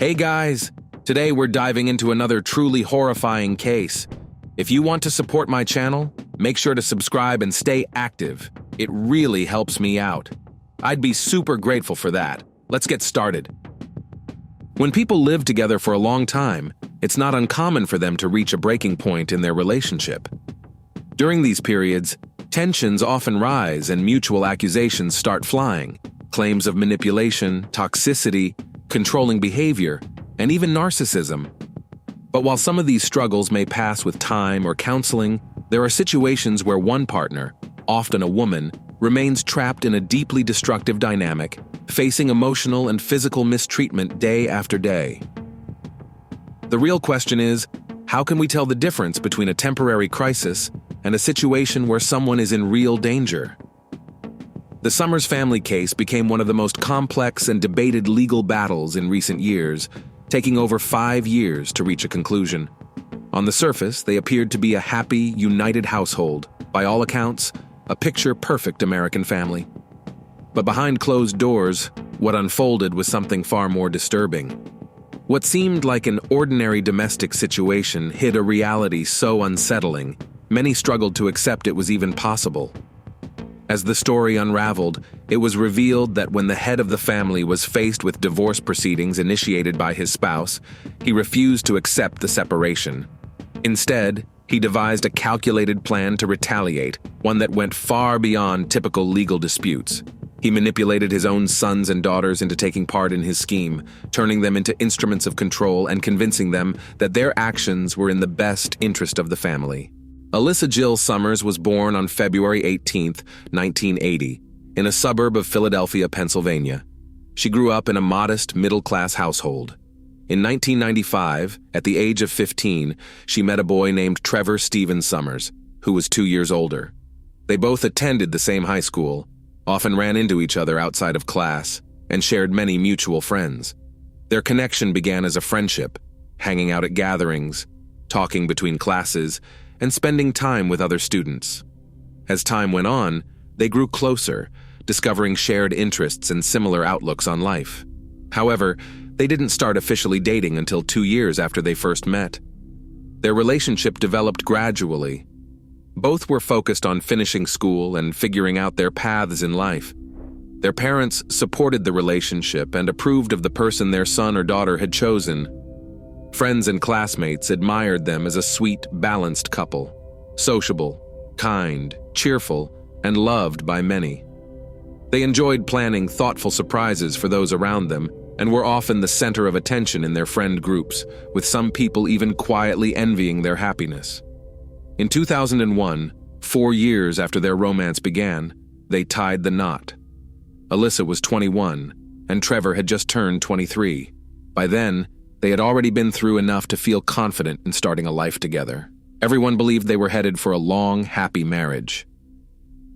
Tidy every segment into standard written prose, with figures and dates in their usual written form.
Hey guys, today we're diving into another truly horrifying case. If you want to support my channel, make sure to subscribe and stay active. It really helps me out. I'd be super grateful for that. Let's get started. When people live together for a long time, it's not uncommon for them to reach a breaking point in their relationship. During these periods, tensions often rise and mutual accusations start flying. Claims of manipulation, toxicity, controlling behavior, and even narcissism. But while some of these struggles may pass with time or counseling, there are situations where one partner, often a woman, remains trapped in a deeply destructive dynamic, facing emotional and physical mistreatment day after day. The real question is, how can we tell the difference between a temporary crisis and a situation where someone is in real danger? The Summers family case became one of the most complex and debated legal battles in recent years, taking over 5 years to reach a conclusion. On the surface, they appeared to be a happy, united household, by all accounts, a picture-perfect American family. But behind closed doors, what unfolded was something far more disturbing. What seemed like an ordinary domestic situation hid a reality so unsettling, many struggled to accept it was even possible. As the story unraveled, it was revealed that when the head of the family was faced with divorce proceedings initiated by his spouse, he refused to accept the separation. Instead, he devised a calculated plan to retaliate, one that went far beyond typical legal disputes. He manipulated his own sons and daughters into taking part in his scheme, turning them into instruments of control and convincing them that their actions were in the best interest of the family. Alyssa Jill Summers was born on February 18, 1980, in a suburb of Philadelphia, Pennsylvania. She grew up in a modest, middle-class household. In 1995, at the age of 15, she met a boy named Trevor Stephen Summers, who was 2 years older. They both attended the same high school, often ran into each other outside of class, and shared many mutual friends. Their connection began as a friendship, hanging out at gatherings, talking between classes, and spending time with other students. As time went on, they grew closer, discovering shared interests and similar outlooks on life. However, they didn't start officially dating until 2 years after they first met. Their relationship developed gradually. Both were focused on finishing school and figuring out their paths in life. Their parents supported the relationship and approved of the person their son or daughter had chosen. Friends and classmates admired them as a sweet, balanced couple, sociable, kind, cheerful, and loved by many. They enjoyed planning thoughtful surprises for those around them and were often the center of attention in their friend groups, with some people even quietly envying their happiness. In 2001, 4 years after their romance began, they tied the knot. Alyssa was 21, and Trevor had just turned 23. By then, they had already been through enough to feel confident in starting a life together. Everyone believed they were headed for a long, happy marriage.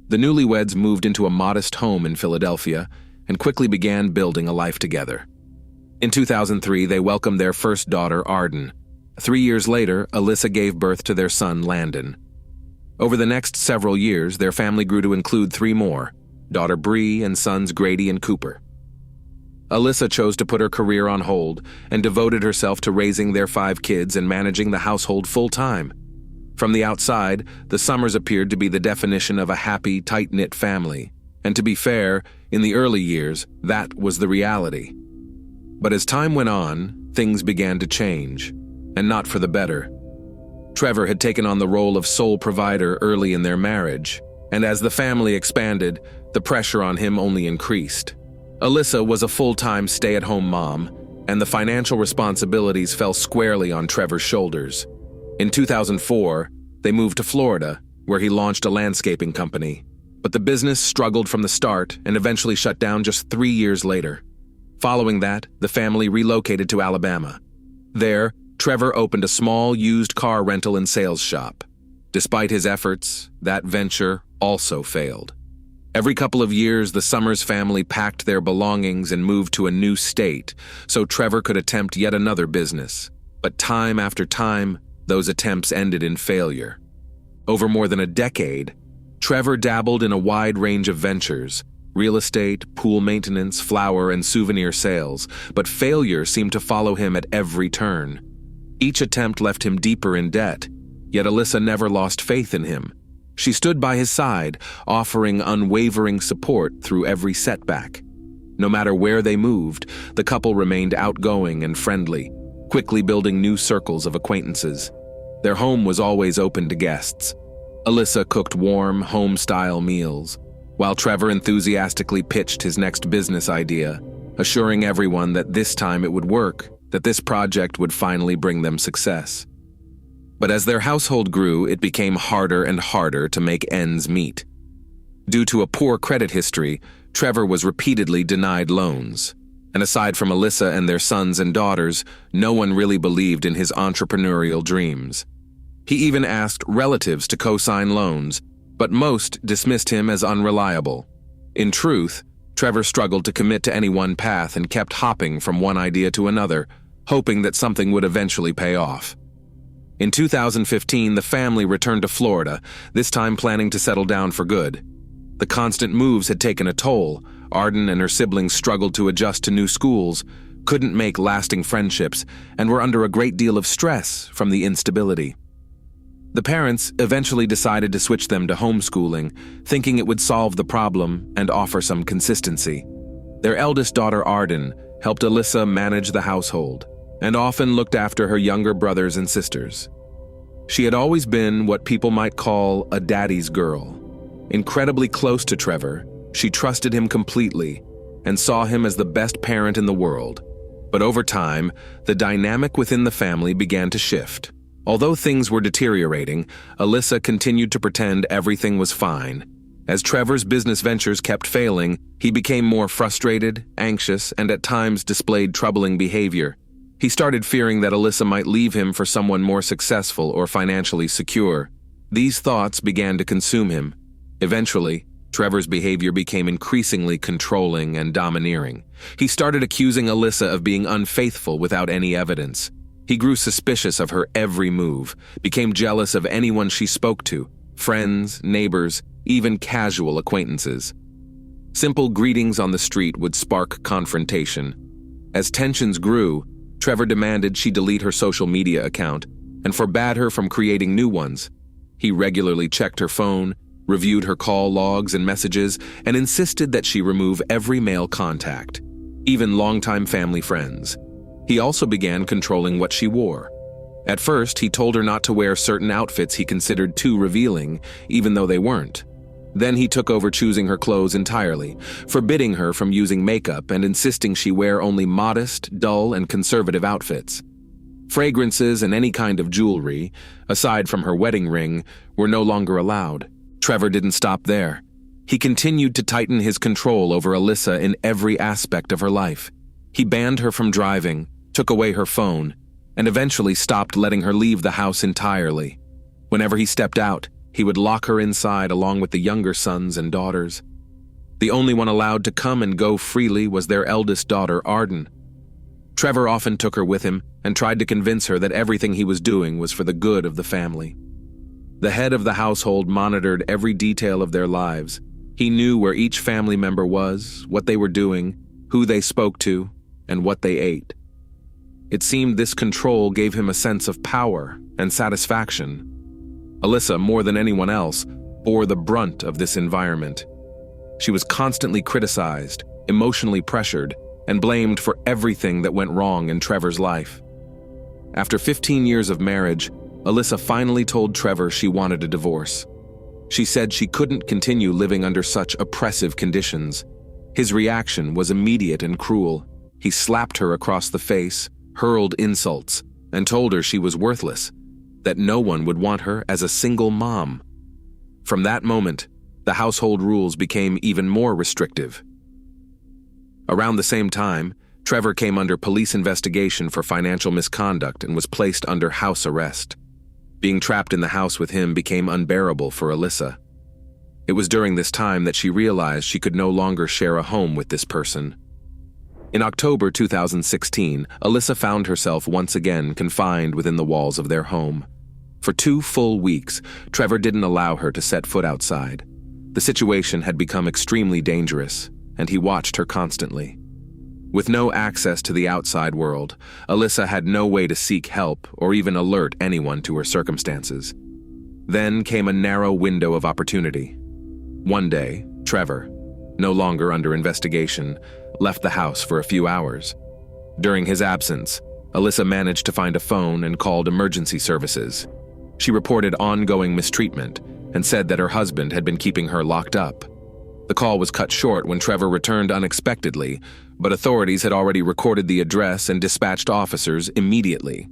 The newlyweds moved into a modest home in Philadelphia and quickly began building a life together. In 2003, they welcomed their first daughter, Arden. 3 years later, Alyssa gave birth to their son, Landon. Over the next several years, their family grew to include 3 more, daughter Bree and sons Grady and Cooper. Alyssa chose to put her career on hold and devoted herself to raising their 5 kids and managing the household full-time. From the outside, the Summers appeared to be the definition of a happy, tight-knit family. And to be fair, in the early years, that was the reality. But as time went on, things began to change, and not for the better. Trevor had taken on the role of sole provider early in their marriage, and as the family expanded, the pressure on him only increased. Alyssa was a full-time stay-at-home mom, and the financial responsibilities fell squarely on Trevor's shoulders. In 2004, they moved to Florida, where he launched a landscaping company. But the business struggled from the start and eventually shut down just 3 years later. Following that, the family relocated to Alabama. There, Trevor opened a small used car rental and sales shop. Despite his efforts, that venture also failed. Every couple of years, the Summers family packed their belongings and moved to a new state, so Trevor could attempt yet another business. But time after time, those attempts ended in failure. Over more than a decade, Trevor dabbled in a wide range of ventures, real estate, pool maintenance, flower and souvenir sales, but failure seemed to follow him at every turn. Each attempt left him deeper in debt, yet Alyssa never lost faith in him. She stood by his side, offering unwavering support through every setback. No matter where they moved, the couple remained outgoing and friendly, quickly building new circles of acquaintances. Their home was always open to guests. Alyssa cooked warm, home-style meals, while Trevor enthusiastically pitched his next business idea, assuring everyone that this time it would work, that this project would finally bring them success. But as their household grew, it became harder and harder to make ends meet. Due to a poor credit history, Trevor was repeatedly denied loans. And aside from Alyssa and their sons and daughters, no one really believed in his entrepreneurial dreams. He even asked relatives to co-sign loans, but most dismissed him as unreliable. In truth, Trevor struggled to commit to any one path and kept hopping from one idea to another, hoping that something would eventually pay off. In 2015, the family returned to Florida, this time planning to settle down for good. The constant moves had taken a toll. Arden and her siblings struggled to adjust to new schools, couldn't make lasting friendships, and were under a great deal of stress from the instability. The parents eventually decided to switch them to homeschooling, thinking it would solve the problem and offer some consistency. Their eldest daughter, Arden, helped Alyssa manage the household, and often looked after her younger brothers and sisters. She had always been what people might call a daddy's girl. Incredibly close to Trevor, she trusted him completely and saw him as the best parent in the world. But over time, the dynamic within the family began to shift. Although things were deteriorating, Alyssa continued to pretend everything was fine. As Trevor's business ventures kept failing, he became more frustrated, anxious, and at times displayed troubling behavior. He started fearing that Alyssa might leave him for someone more successful or financially secure. These thoughts began to consume him. Eventually, Trevor's behavior became increasingly controlling and domineering. He started accusing Alyssa of being unfaithful without any evidence. He grew suspicious of her every move, became jealous of anyone she spoke to, friends, neighbors, even casual acquaintances. Simple greetings on the street would spark confrontation. As tensions grew, Trevor demanded she delete her social media account and forbade her from creating new ones. He regularly checked her phone, reviewed her call logs and messages, and insisted that she remove every male contact, even longtime family friends. He also began controlling what she wore. At first, he told her not to wear certain outfits he considered too revealing, even though they weren't. Then he took over choosing her clothes entirely, forbidding her from using makeup and insisting she wear only modest, dull, and conservative outfits. Fragrances and any kind of jewelry, aside from her wedding ring, were no longer allowed. Trevor didn't stop there. He continued to tighten his control over Alyssa in every aspect of her life. He banned her from driving, took away her phone, and eventually stopped letting her leave the house entirely. Whenever he stepped out, he would lock her inside along with the younger sons and daughters. The only one allowed to come and go freely was their eldest daughter, Arden. Trevor often took her with him and tried to convince her that everything he was doing was for the good of the family. The head of the household monitored every detail of their lives. He knew where each family member was, what they were doing, who they spoke to, and what they ate. It seemed this control gave him a sense of power and satisfaction. Alyssa, more than anyone else, bore the brunt of this environment. She was constantly criticized, emotionally pressured, and blamed for everything that went wrong in Trevor's life. After 15 years of marriage, Alyssa finally told Trevor she wanted a divorce. She said she couldn't continue living under such oppressive conditions. His reaction was immediate and cruel. He slapped her across the face, hurled insults, and told her she was worthless, that no one would want her as a single mom. From that moment, the household rules became even more restrictive. Around the same time, Trevor came under police investigation for financial misconduct and was placed under house arrest. Being trapped in the house with him became unbearable for Alyssa. It was during this time that she realized she could no longer share a home with this person. In October 2016, Alyssa found herself once again confined within the walls of their home. For 2 full weeks, Trevor didn't allow her to set foot outside. The situation had become extremely dangerous, and he watched her constantly. With no access to the outside world, Alyssa had no way to seek help or even alert anyone to her circumstances. Then came a narrow window of opportunity. One day, Trevor, no longer under investigation, left the house for a few hours. During his absence, Alyssa managed to find a phone and called emergency services. She reported ongoing mistreatment and said that her husband had been keeping her locked up. The call was cut short when Trevor returned unexpectedly, but authorities had already recorded the address and dispatched officers immediately.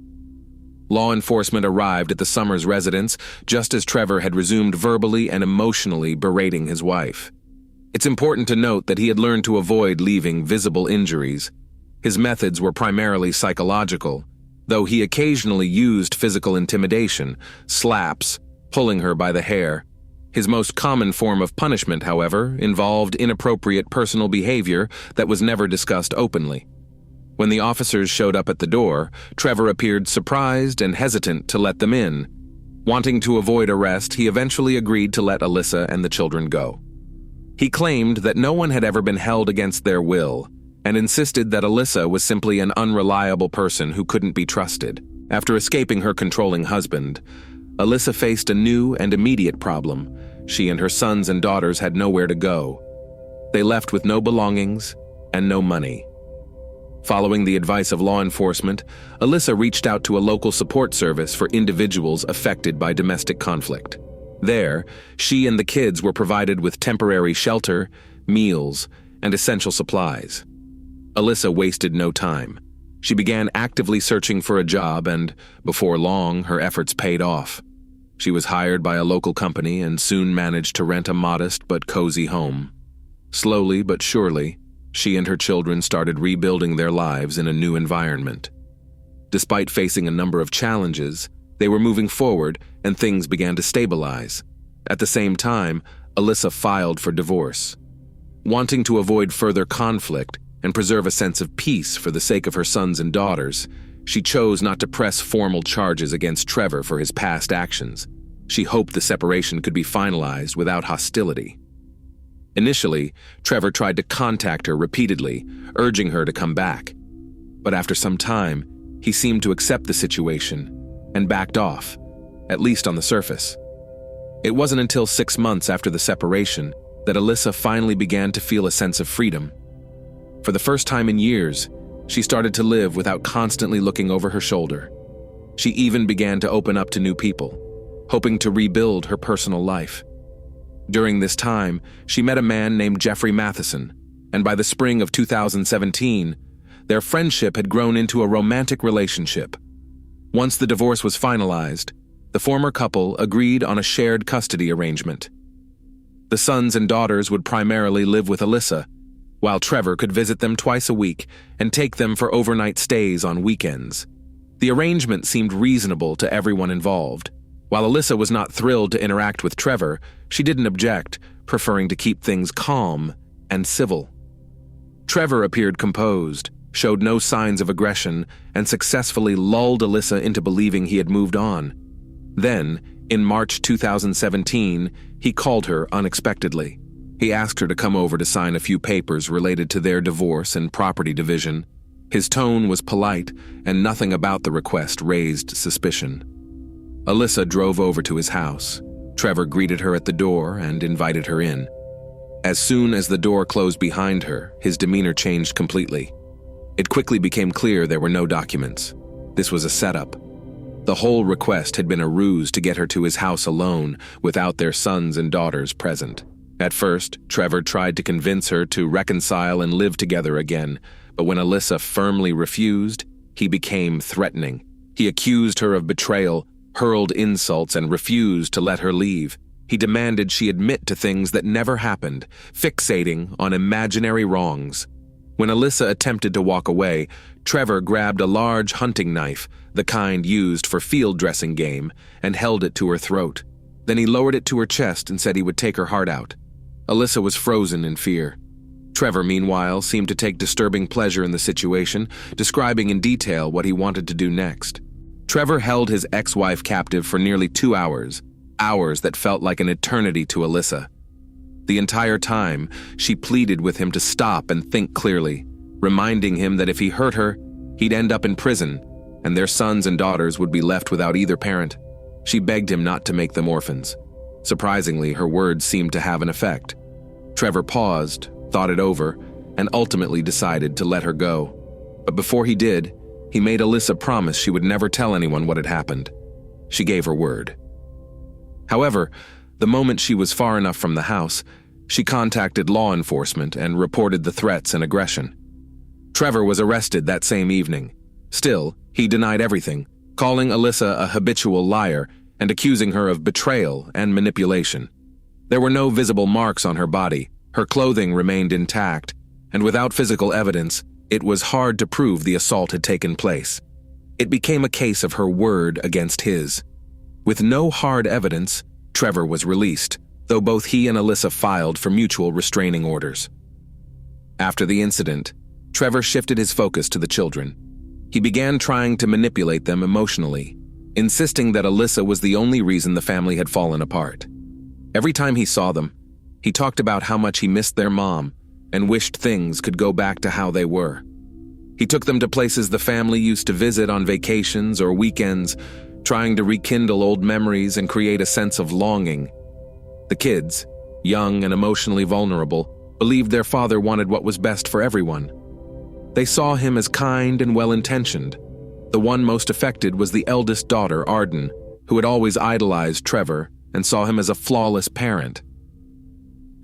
Law enforcement arrived at the Summers residence just as Trevor had resumed verbally and emotionally berating his wife. It's important to note that he had learned to avoid leaving visible injuries. His methods were primarily psychological, though he occasionally used physical intimidation, slaps, pulling her by the hair. His most common form of punishment, however, involved inappropriate personal behavior that was never discussed openly. When the officers showed up at the door, Trevor appeared surprised and hesitant to let them in. Wanting to avoid arrest, he eventually agreed to let Alyssa and the children go. He claimed that no one had ever been held against their will, and insisted that Alyssa was simply an unreliable person who couldn't be trusted. After escaping her controlling husband, Alyssa faced a new and immediate problem. She and her sons and daughters had nowhere to go. They left with no belongings and no money. Following the advice of law enforcement, Alyssa reached out to a local support service for individuals affected by domestic conflict. There, she and the kids were provided with temporary shelter, meals, and essential supplies. Alyssa wasted no time. She began actively searching for a job and, before long, her efforts paid off. She was hired by a local company and soon managed to rent a modest but cozy home. Slowly but surely, she and her children started rebuilding their lives in a new environment. Despite facing a number of challenges, they were moving forward and things began to stabilize. At the same time, Alyssa filed for divorce. Wanting to avoid further conflict and preserve a sense of peace for the sake of her sons and daughters, she chose not to press formal charges against Trevor for his past actions. She hoped the separation could be finalized without hostility. Initially, Trevor tried to contact her repeatedly, urging her to come back. But after some time, he seemed to accept the situation and backed off, at least on the surface. It wasn't until 6 months after the separation that Alyssa finally began to feel a sense of freedom. For the first time in years, she started to live without constantly looking over her shoulder. She even began to open up to new people, hoping to rebuild her personal life. During this time, she met a man named Jeffrey Matheson, and by the spring of 2017, their friendship had grown into a romantic relationship. Once the divorce was finalized, the former couple agreed on a shared custody arrangement. The sons and daughters would primarily live with Alyssa, while Trevor could visit them twice a week and take them for overnight stays on weekends. The arrangement seemed reasonable to everyone involved. While Alyssa was not thrilled to interact with Trevor, she didn't object, preferring to keep things calm and civil. Trevor appeared composed, showed no signs of aggression, and successfully lulled Alyssa into believing he had moved on. Then, in March 2017, he called her unexpectedly. He asked her to come over to sign a few papers related to their divorce and property division. His tone was polite, and nothing about the request raised suspicion. Alyssa drove over to his house. Trevor greeted her at the door and invited her in. As soon as the door closed behind her, his demeanor changed completely. It quickly became clear there were no documents. This was a setup. The whole request had been a ruse to get her to his house alone, without their sons and daughters present. At first, Trevor tried to convince her to reconcile and live together again, but when Alyssa firmly refused, he became threatening. He accused her of betrayal, hurled insults, and refused to let her leave. He demanded she admit to things that never happened, fixating on imaginary wrongs. When Alyssa attempted to walk away, Trevor grabbed a large hunting knife, the kind used for field dressing game, and held it to her throat. Then he lowered it to her chest and said he would take her heart out. Alyssa was frozen in fear. Trevor, meanwhile, seemed to take disturbing pleasure in the situation, describing in detail what he wanted to do next. Trevor held his ex-wife captive for nearly 2 hours, hours that felt like an eternity to Alyssa. The entire time, she pleaded with him to stop and think clearly, reminding him that if he hurt her, he'd end up in prison, and their sons and daughters would be left without either parent. She begged him not to make them orphans. Surprisingly, her words seemed to have an effect. Trevor paused, thought it over, and ultimately decided to let her go. But before he did, he made Alyssa promise she would never tell anyone what had happened. She gave her word. However, the moment she was far enough from the house, she contacted law enforcement and reported the threats and aggression. Trevor was arrested that same evening. Still, he denied everything, calling Alyssa a habitual liar and accusing her of betrayal and manipulation. There were no visible marks on her body, her clothing remained intact, and without physical evidence, it was hard to prove the assault had taken place. It became a case of her word against his. With no hard evidence, Trevor was released, though both he and Alyssa filed for mutual restraining orders. After the incident, Trevor shifted his focus to the children. He began trying to manipulate them emotionally, insisting that Alyssa was the only reason the family had fallen apart. Every time he saw them, he talked about how much he missed their mom and wished things could go back to how they were. He took them to places the family used to visit on vacations or weekends, trying to rekindle old memories and create a sense of longing. The kids, young and emotionally vulnerable, believed their father wanted what was best for everyone. They saw him as kind and well-intentioned. The one most affected was the eldest daughter, Arden, who had always idolized Trevor and saw him as a flawless parent.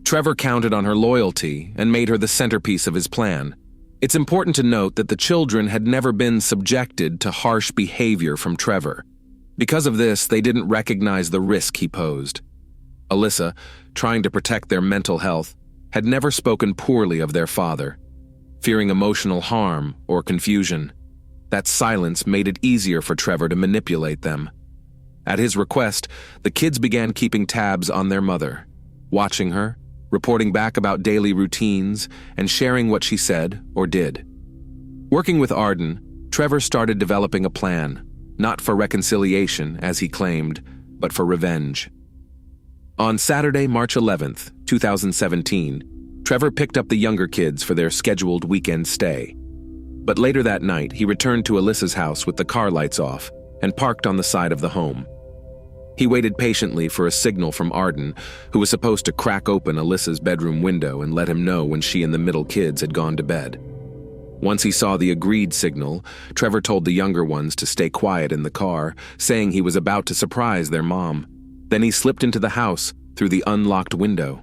Trevor counted on her loyalty and made her the centerpiece of his plan. It's important to note that the children had never been subjected to harsh behavior from Trevor. Because of this, they didn't recognize the risk he posed. Alyssa, trying to protect their mental health, had never spoken poorly of their father, fearing emotional harm or confusion. That silence made it easier for Trevor to manipulate them. At his request, the kids began keeping tabs on their mother, watching her, reporting back about daily routines, and sharing what she said or did. Working with Arden, Trevor started developing a plan, not for reconciliation, as he claimed, but for revenge. On Saturday, March 11th, 2017, Trevor picked up the younger kids for their scheduled weekend stay. But later that night, he returned to Alyssa's house with the car lights off and parked on the side of the home. He waited patiently for a signal from Arden, who was supposed to crack open Alyssa's bedroom window and let him know when she and the middle kids had gone to bed. Once he saw the agreed signal, Trevor told the younger ones to stay quiet in the car, saying he was about to surprise their mom. Then he slipped into the house through the unlocked window.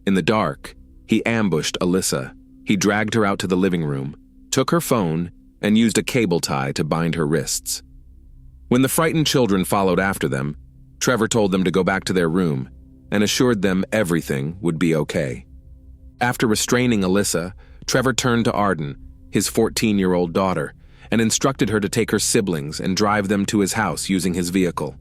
In the dark, he ambushed Alyssa. He dragged her out to the living room, took her phone, and used a cable tie to bind her wrists. When the frightened children followed after them, Trevor told them to go back to their room and assured them everything would be okay. After restraining Alyssa, Trevor turned to Arden, his 14-year-old daughter, and instructed her to take her siblings and drive them to his house using his vehicle.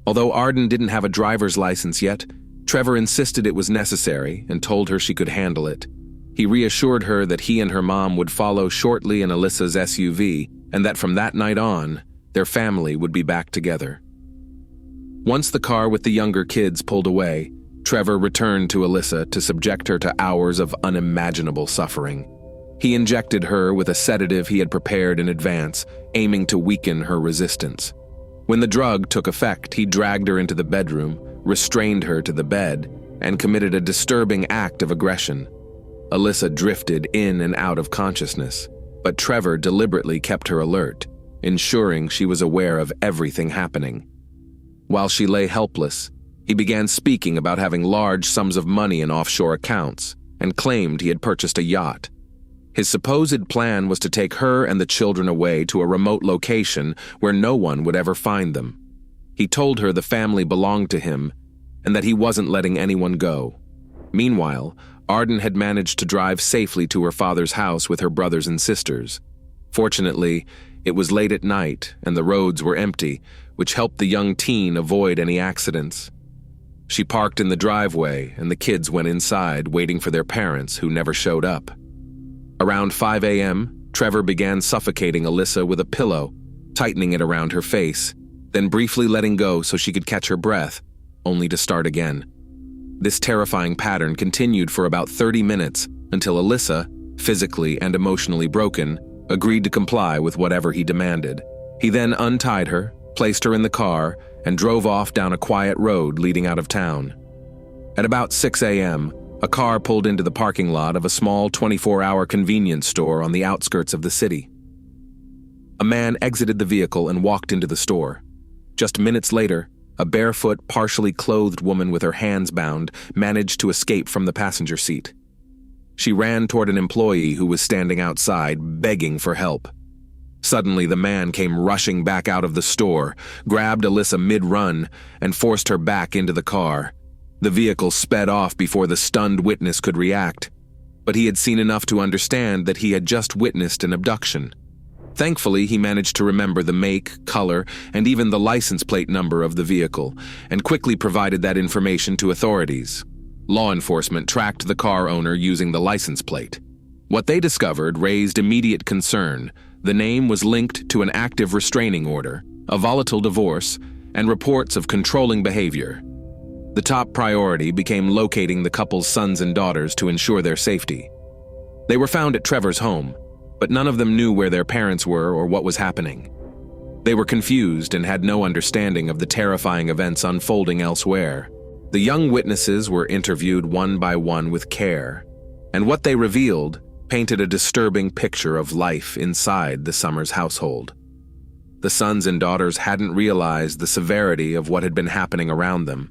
Although Arden didn't have a driver's license yet, Trevor insisted it was necessary and told her she could handle it. He reassured her that he and her mom would follow shortly in Alyssa's SUV and that from that night on, their family would be back together. Once the car with the younger kids pulled away, Trevor returned to Alyssa to subject her to hours of unimaginable suffering. He injected her with a sedative he had prepared in advance, aiming to weaken her resistance. When the drug took effect, he dragged her into the bedroom, restrained her to the bed, and committed a disturbing act of aggression. Alyssa drifted in and out of consciousness, but Trevor deliberately kept her alert, ensuring she was aware of everything happening. While she lay helpless, he began speaking about having large sums of money in offshore accounts and claimed he had purchased a yacht. His supposed plan was to take her and the children away to a remote location where no one would ever find them. He told her the family belonged to him and that he wasn't letting anyone go. Meanwhile, Arden had managed to drive safely to her father's house with her brothers and sisters. Fortunately, it was late at night and the roads were empty, which helped the young teen avoid any accidents. She parked in the driveway and the kids went inside, waiting for their parents, who never showed up. Around 5 a.m., Trevor began suffocating Alyssa with a pillow, tightening it around her face, then briefly letting go so she could catch her breath, only to start again. This terrifying pattern continued for about 30 minutes until Alyssa, physically and emotionally broken, agreed to comply with whatever he demanded. He then untied her, placed her in the car, and drove off down a quiet road leading out of town. At about 6 a.m., a car pulled into the parking lot of a small 24-hour convenience store on the outskirts of the city. A man exited the vehicle and walked into the store. Just minutes later, a barefoot, partially clothed woman with her hands bound managed to escape from the passenger seat. She ran toward an employee who was standing outside, begging for help. Suddenly, the man came rushing back out of the store, grabbed Alyssa mid-run, and forced her back into the car. The vehicle sped off before the stunned witness could react, but he had seen enough to understand that he had just witnessed an abduction. Thankfully, he managed to remember the make, color, and even the license plate number of the vehicle, and quickly provided that information to authorities. Law enforcement tracked the car owner using the license plate. What they discovered raised immediate concern. The name was linked to an active restraining order, a volatile divorce, and reports of controlling behavior. The top priority became locating the couple's sons and daughters to ensure their safety. They were found at Trevor's home, but none of them knew where their parents were or what was happening. They were confused and had no understanding of the terrifying events unfolding elsewhere. The young witnesses were interviewed one by one with care, and what they revealed painted a disturbing picture of life inside the Summers household. The sons and daughters hadn't realized the severity of what had been happening around them.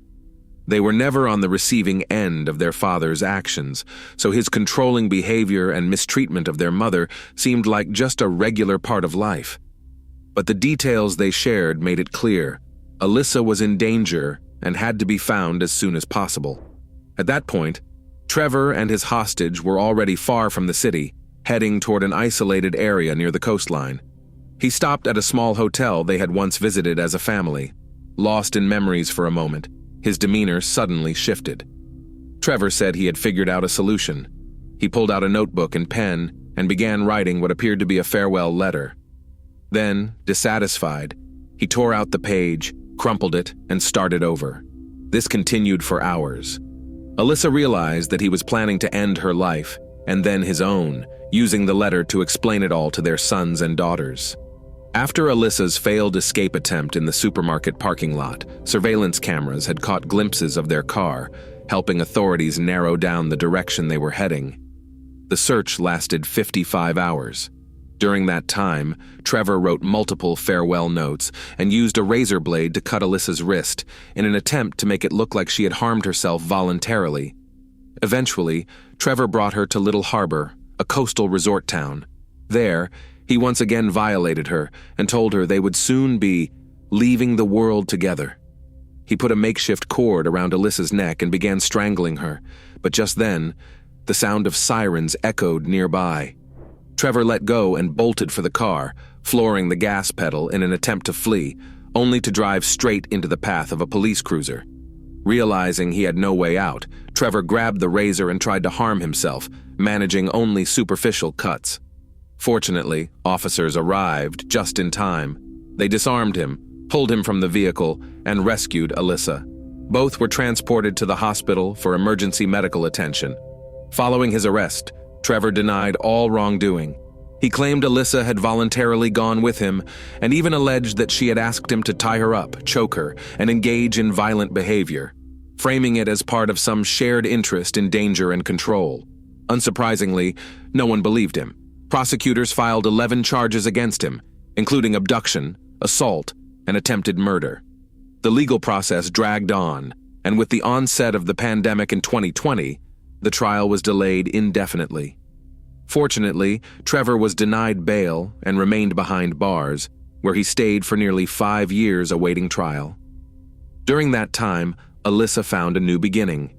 They were never on the receiving end of their father's actions, so his controlling behavior and mistreatment of their mother seemed like just a regular part of life. But the details they shared made it clear Alyssa was in danger and had to be found as soon as possible. At that point, Trevor and his hostage were already far from the city, heading toward an isolated area near the coastline. He stopped at a small hotel they had once visited as a family. Lost in memories for a moment, his demeanor suddenly shifted. Trevor said he had figured out a solution. He pulled out a notebook and pen and began writing what appeared to be a farewell letter. Then, dissatisfied, he tore out the page, crumpled it, and started over. This continued for hours. Alyssa realized that he was planning to end her life, and then his own, using the letter to explain it all to their sons and daughters. After Alyssa's failed escape attempt in the supermarket parking lot, surveillance cameras had caught glimpses of their car, helping authorities narrow down the direction they were heading. The search lasted 55 hours. During that time, Trevor wrote multiple farewell notes and used a razor blade to cut Alyssa's wrist in an attempt to make it look like she had harmed herself voluntarily. Eventually, Trevor brought her to Little Harbor, a coastal resort town. There, he once again violated her and told her they would soon be leaving the world together. He put a makeshift cord around Alyssa's neck and began strangling her, but just then, the sound of sirens echoed nearby. Trevor let go and bolted for the car, flooring the gas pedal in an attempt to flee, only to drive straight into the path of a police cruiser. Realizing he had no way out, Trevor grabbed the razor and tried to harm himself, managing only superficial cuts. Fortunately, officers arrived just in time. They disarmed him, pulled him from the vehicle, and rescued Alyssa. Both were transported to the hospital for emergency medical attention. Following his arrest, Trevor denied all wrongdoing. He claimed Alyssa had voluntarily gone with him and even alleged that she had asked him to tie her up, choke her, and engage in violent behavior, framing it as part of some shared interest in danger and control. Unsurprisingly, no one believed him. Prosecutors filed 11 charges against him, including abduction, assault, and attempted murder. The legal process dragged on, and with the onset of the pandemic in 2020, the trial was delayed indefinitely. Fortunately, Trevor was denied bail and remained behind bars, where he stayed for nearly 5 years awaiting trial. During that time, Alyssa found a new beginning.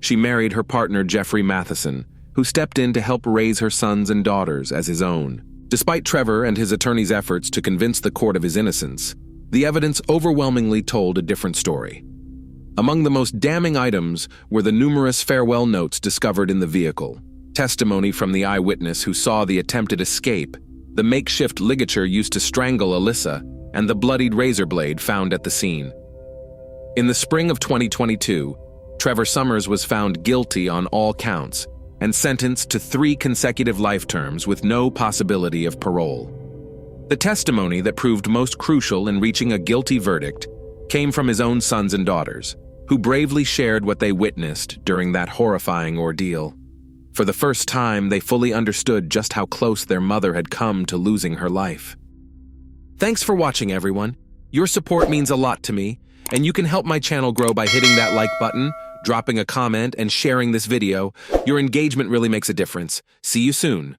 She married her partner Jeffrey Matheson, who stepped in to help raise her sons and daughters as his own. Despite Trevor and his attorney's efforts to convince the court of his innocence, the evidence overwhelmingly told a different story. Among the most damning items were the numerous farewell notes discovered in the vehicle, testimony from the eyewitness who saw the attempted escape, the makeshift ligature used to strangle Alyssa, and the bloodied razor blade found at the scene. In the spring of 2022, Trevor Summers was found guilty on all counts and sentenced to 3 consecutive life terms with no possibility of parole. The testimony that proved most crucial in reaching a guilty verdict came from his own sons and daughters, who bravely shared what they witnessed during that horrifying ordeal. For the first time, they fully understood just how close their mother had come to losing her life. Thanks for watching, everyone. Your support means a lot to me, and you can help my channel grow by hitting that like button, dropping a comment, and sharing this video. Your engagement really makes a difference. See you soon.